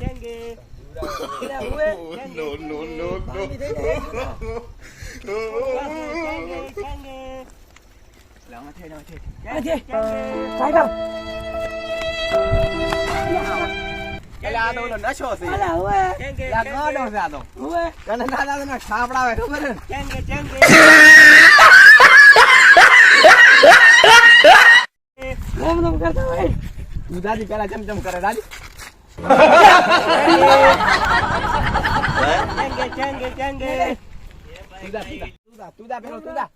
चेंगे No, no, no, no. चेंगे લાવ थे चेंगे side એટલે આ તો ઓલો નશો છે અલા ઓએ चेंगे લા ગાડો છે આ તો ઓએ કને દાદા ને છાપડાવે ખબર હે चेंगे चेंगे નામ નામ કરતા હોય તું દાદી પેલા ચમચમ કરે દાદી चेंगे चेंगे તું દા પેલો તું દા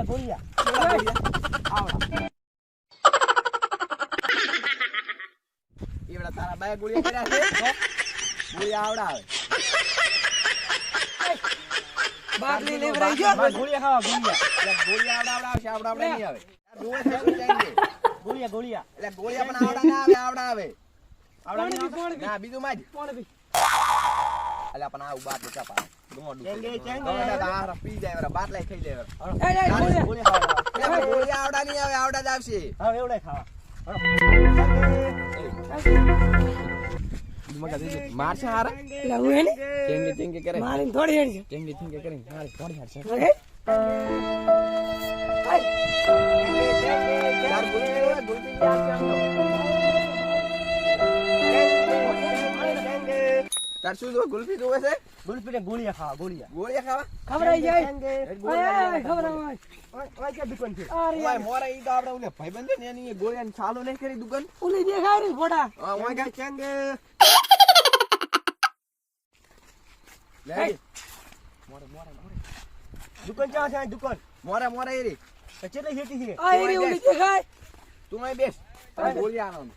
गोलियां એવડા તારા બાય ગોળિયા કર્યા છે ગોળિયા આવડાવે બાટલી લેવરાઈ ગયો गोलियां खावा એટલે गोलियां ગોળિયા આવડાવડાવશે આવડાવડે નહીં આવે રોજ ચાંગે गोलियां गोलियां એટલે ગોળિયા પણ આવડાવે आवड़ा ના બીજું માં જ કોણ બી એટલે પણ આવું બાટ ચા પા चेंगे તારા પી જાય વરા બાટલા ખાઈ લે વરા એ બોલે गोलियां खावा એટલે ગોળિયા આવડા નહીં આવે આવડા જ આવશે हां एवढे खावा મગા દે માર છે હારે એટલે હું હે ને ચેંગે ચેંગે કરે મારીને થોડી હેડ ચેંગે ચેંગે કરે મારે થોડી હાર છે ઓકે ચાર ગોળિયા તાર શું જો ગુલ્ફી જોવે છે गुल्फी ने गोलियां खावा गोलियां ગોળિયા ખાવા ખબરાઈ જાય ઓય ખબરાઈ ओए क्या दुकान थी અરે ઓય મોરે ઈ તો આપણે ઓલે ભાઈબંધ છે ને એની ગોળિયાને ચાલુ નહીં કરી દુકાન ઓલી દેખાય રે ફોટા ઓય કે चेंगे લે મોરે મોરે મોરે दुकान कहाँ से दुकान મોરે મોરે ઈ રે चले खेती थी આ રે ઓલી દેખાય તું અહીં બેસ તારે ગોળિયા આનો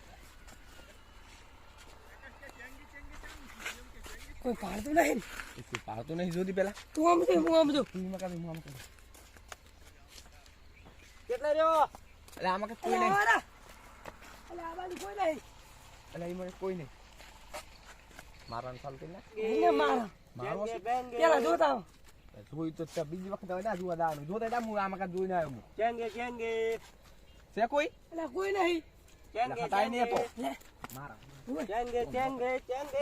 કોઈ પાડતું નહીં તું પાડતો નહીં જોતી પેલા તું આમ જો હું આમ જો તું માં કાવી મોમ કર कितना रो એટલે આમાં કે કોઈ નહીં અલા આ બાજુ કોઈ નહીં એટલે ઈ મને કોઈ નહીં મારવાનું ચાલુ કરી નાખ એને મારા મારવો છે પેલા જોતા આવો. જોઈ તો તે બીજી વખત હવે ના જોવા દાવાનું જોતા તા હું આમાં કા જોઈને આવ્યો હું चेंगे चेंगे છે કોઈ એટલે કોઈ નહીં એટલે હટાઈ નહીં હતો લે મારા चेंगे चेंगे चेंगे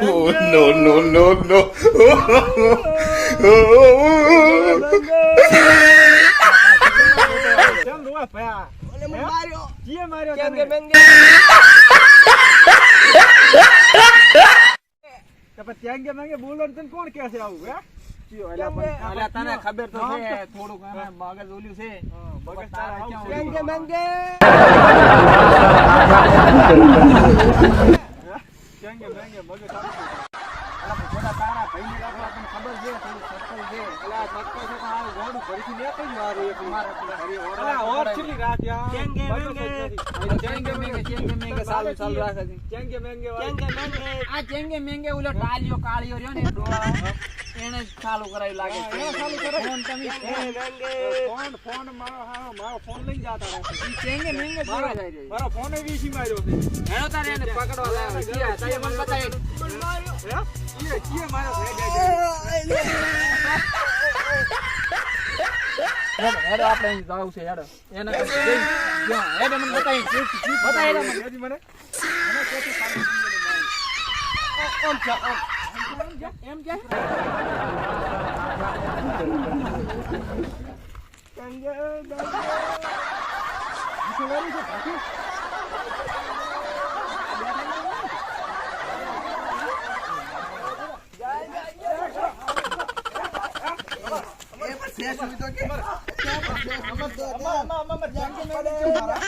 Oh, no, no, no, no. चल रुआ पया ઓલે મને માર્યો ये मारो ચેંગે तने મેંગે तो पर चेंगे मांगे बोलो तने कौन कैसे आऊ है क्यों અલ્યા તને ખબર તો છે થોડુંક એને મગજ ઓલ્યું છે बगल તારે तारा ક્યાં चेंगे मांगे चेंगे मांगे मगे બધા તારા ભાઈને રાખો તને ખબર છે થોડું સર્કલ છે અલા મક્કો છે આ ગોડું ભરીથી લે કઈ મારું એક મારે હરી અલા ઓર છેલી રાત યાર ચેંગે ચેંગે ચાલુ ચાલુ રાખે છે चेंगे मांगे આ ચેંગે મેંગે ઓલો ટાલિયો કાળિયો રહ્યો ને ડોળા એને જ ચાલુ કરાવી લાગે છે ચાલુ કરે ફોન તમે फोन फोन मारो फोन लई जाता रहे ઈ ચેંગે મેંગે જોવા જાય રહ્યો मारो फोन ही वीसी मार्यो છે હેનો તારે એને પકડવા લાવ્યો છે તારે મને બતાવી ये मारो હેડો આપણે જાવ છે હેડો એને હેડો મને બતાવી બતાવી મને મને એમ કે અમાર જેમ કે મેં કીધું મારા.